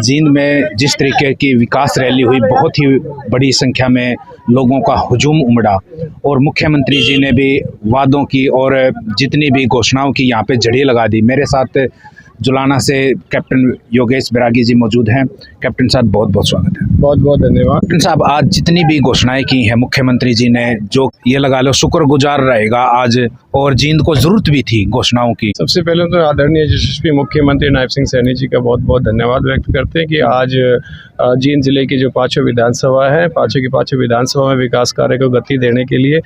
आज जींद में जिस तरीके की विकास रैली हुई, बहुत ही बड़ी संख्या में लोगों का हुजूम उमड़ा और मुख्यमंत्री जी ने भी वादों की और जितनी भी घोषणाओं की यहाँ पे झड़ी लगा दी। मेरे साथ जुलाना से कैप्टन योगेश बैरागी जी मौजूद हैं। कैप्टन साहब बहुत बहुत स्वागत है। बहुत बहुत धन्यवाद। कैप्टन साहब, आज जितनी भी घोषणाएं की हैं मुख्यमंत्री जी ने, जो ये लगा लो शुक्रगुजार रहेगा आज, और जींद को जरूरत भी थी घोषणाओं की। सबसे पहले तो आदरणीय यशस्वी मुख्यमंत्री नायब सिंह सैनी जी का बहुत बहुत धन्यवाद व्यक्त करते हैं कि आज जींद जिले की जो पांचों विधानसभा है, पांचों की पांचों विधानसभा में विकास कार्य को गति देने के लिए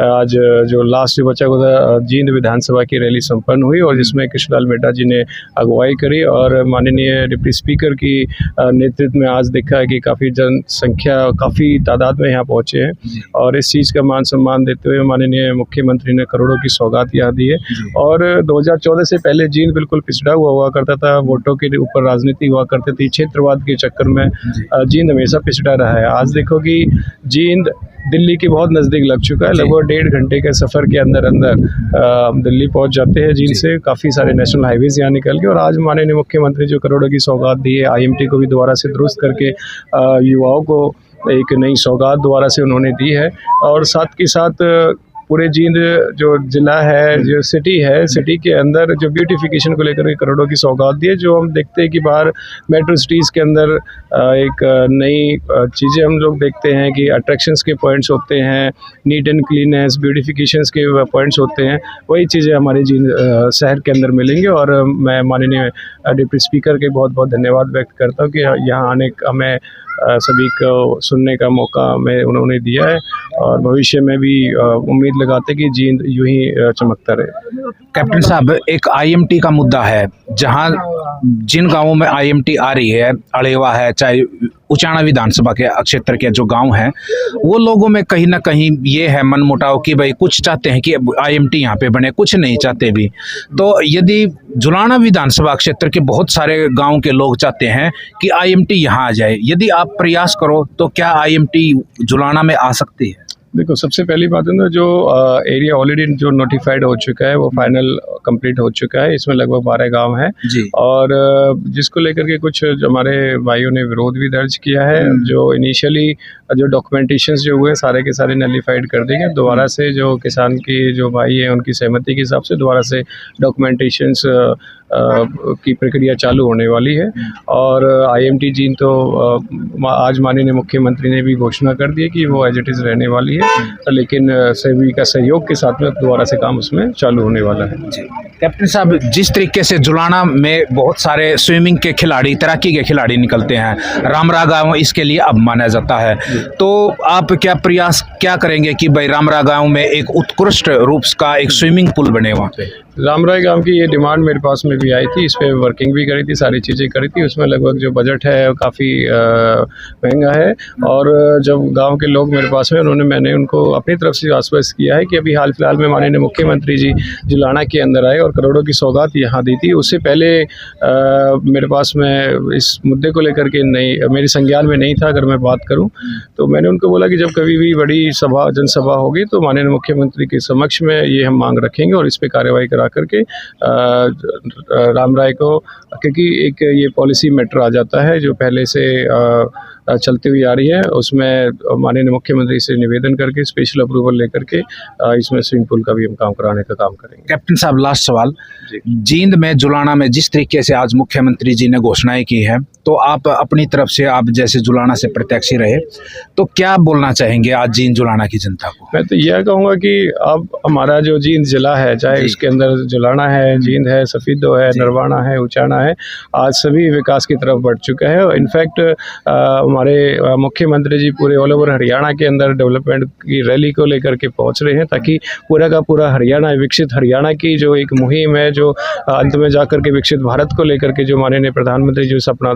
आज जो लास्ट जो बचा हुआ जींद विधानसभा की रैली संपन्न हुई और जिसमें कृष्णलाल मेहता जी ने अगुवाई करी और माननीय डिप्टी स्पीकर की नेतृत्व में आज देखा है कि काफ़ी जनसंख्या काफ़ी तादाद में यहाँ पहुँचे हैं और इस चीज़ का मान सम्मान देते हुए माननीय मुख्यमंत्री ने करोड़ों की सौगात यहाँ दी है। और 2014 से पहले जींद बिल्कुल पिछड़ा हुआ करता था, वोटों के ऊपर राजनीति हुआ करती थी, क्षेत्रवाद के चक्कर में जींद हमेशा पिछड़ा रहा है। आज देखो कि जींद दिल्ली के बहुत नज़दीक लग चुका है, लगभग 1.5 घंटे के सफ़र के अंदर दिल्ली पहुंच जाते हैं जींद से। काफ़ी सारे नेशनल हाईवेज यहाँ निकल के और आज माननीय मुख्यमंत्री जो करोड़ों की सौगात दी है, IMT को भी दोबारा से दुरुस्त करके युवाओं को एक नई सौगात दोबारा से उन्होंने दी है। और साथ के साथ पूरे जींद जो जिला है, जो सिटी है, सिटी के अंदर जो ब्यूटिफिकेशन को लेकर करोड़ों की सौगात दी है। जो हम देखते हैं कि बाहर मेट्रो सिटीज़ के अंदर एक नई चीज़ें हम लोग देखते हैं कि अट्रैक्शंस के पॉइंट्स होते हैं, नीट एंड क्लीननेस, ब्यूटिफिकेशंस के पॉइंट्स होते हैं, वही चीज़ें हमारे जींद शहर के अंदर मिलेंगी। और मैं माननीय डिप्टी स्पीकर के बहुत बहुत धन्यवाद व्यक्त करता हूँ कि यहाँ आने का हमें सभी को सुनने का मौका हमें उन्होंने दिया है और भविष्य में भी उम्मीद लगाते कि जींद यूं ही चमकता रहे। कैप्टन साहब, एक IMT का मुद्दा है, जहां जिन गांवों में IMT आ रही है, अड़ेवा है, चाहे उचाना विधानसभा के क्षेत्र के जो गांव हैं, वो लोगों में कहीं ना कहीं ये है मनमुटाव कि भाई कुछ चाहते हैं कि IMT यहाँ पे बने, कुछ नहीं चाहते भी। तो यदि जुलाना विधानसभा क्षेत्र के बहुत सारे गांव के लोग चाहते हैं कि IMT यहाँ आ जाए, यदि आप प्रयास करो तो क्या IMT जुलाना में आ सकती है? देखो, सबसे पहली बात है ना, जो एरिया ऑलरेडी जो नोटिफाइड हो चुका है वो फाइनल कंप्लीट हो चुका है। इसमें लगभग 12 गांव हैं और जिसको लेकर के कुछ हमारे भाइयों ने विरोध भी दर्ज किया है। जो इनिशियली जो डॉक्यूमेंटेशंस जो हुए सारे के सारे नलिफाइड कर देंगे। दोबारा से जो किसान की जो भाई हैं उनकी सहमति के हिसाब से दोबारा से डॉक्यूमेंटेशंस की प्रक्रिया चालू होने वाली है। और IMT जींद तो आज माननीय मुख्यमंत्री ने भी घोषणा कर दी है कि वो एज इट इज़ रहने वाली है, लेकिन सभी का सहयोग के साथ में दोबारा से काम उसमें चालू होने वाला है। कैप्टन साहब, जिस तरीके से जुलाना में बहुत सारे स्विमिंग के खिलाड़ी, तैराकी के खिलाड़ी निकलते हैं, रामरा गांव इसके लिए अब माना जाता है, तो आप क्या प्रयास क्या करेंगे कि भाई रामरा गांव में एक उत्कृष्ट रूप का एक स्विमिंग पूल बने वहाँ पे? रामराय गांव की ये डिमांड मेरे पास में भी आई थी, इस पर वर्किंग भी करी थी, सारी चीज़ें करी थी। उसमें लगभग जो बजट है काफ़ी महंगा है और जब गांव के लोग मेरे पास में, मैंने उनको अपनी तरफ से आश्वस्त किया है कि अभी हाल फिलहाल में माननीय मुख्यमंत्री जी जुलाना के अंदर आए और करोड़ों की सौगात यहाँ दी थी। उससे पहले मेरे पास में इस मुद्दे को लेकर के मेरी संज्ञान में नहीं था। अगर मैं बात करूँ तो मैंने उनको बोला कि जब कभी भी बड़ी जनसभा होगी तो माननीय मुख्यमंत्री के समक्ष में ये हम मांग रखेंगे और इस पर कार्रवाई करा करके रामराय को, क्योंकि एक ये पॉलिसी मैटर आ जाता है जो पहले से चलती हुई आ रही है, उसमें माननीय मुख्यमंत्री से निवेदन करके स्पेशल अप्रूवल लेकर के इसमें स्विमिंग पूल का भी हम काम कराने का काम करेंगे। कैप्टन साहब, लास्ट सवाल, जींद में जुलाना में जिस तरीके से आज मुख्यमंत्री जी ने घोषणाएं की है, तो आप अपनी तरफ से, आप जैसे जुलाना से प्रत्याशी रहे, तो क्या बोलना चाहेंगे आज जींद जुलाना की जनता को? मैं तो यह कहूँगा कि अब हमारा जो जींद जिला है, चाहे उसके अंदर जुलाना है, जींद है, सफीदो है, नरवाना है, उचाना है, आज सभी विकास की तरफ बढ़ चुका है। इनफैक्ट हमारे मुख्यमंत्री जी पूरे ऑल ओवर हरियाणा के अंदर डेवलपमेंट की रैली को लेकर के पहुंच रहे हैं, ताकि पूरा का पूरा हरियाणा, विकसित हरियाणा की जो एक मुहिम है, जो अंत में जाकर के विकसित भारत को लेकर के जो माननीय प्रधानमंत्री जो सपना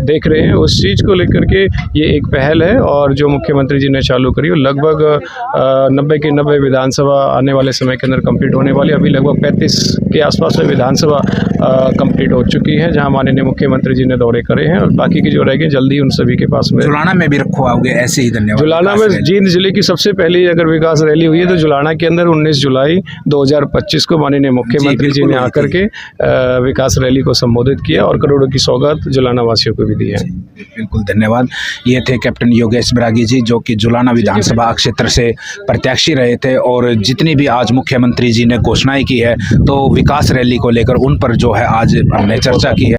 देख रहे हैं, उस चीज़ को लेकर के ये एक पहल है। और जो मुख्यमंत्री जी ने चालू करी, लगभग 90 के 90 विधानसभा आने वाले समय के अंदर कंप्लीट होने वाली। अभी लगभग 35 के आसपास में विधानसभा कंप्लीट हो चुकी है, जहां माननीय मुख्यमंत्री जी ने दौरे करे हैं और बाकी की जो रहेगी जल्दी उन सभी के के पास में। जुलाना में भी रखवाओगे ऐसे ही? धन्यवाद। जुलाना में जींद जिले की सबसे पहली अगर विकास रैली हुई है तो जुलाना के अंदर 19 जुलाई 2025 को माननीय मुख्यमंत्री जी ने आकर के विकास रैली को संबोधित किया और करोड़ों की सौगात जुलाना वासियों को भी दी है। बिल्कुल धन्यवाद। ये थे कैप्टन योगेश बरागी जी, जो कि जुलाना विधानसभा क्षेत्र से प्रत्याशी रहे थे, और जितनी भी आज मुख्यमंत्री जी ने घोषणाएं की है तो विकास रैली को लेकर उन पर जो है आज हमने चर्चा की है।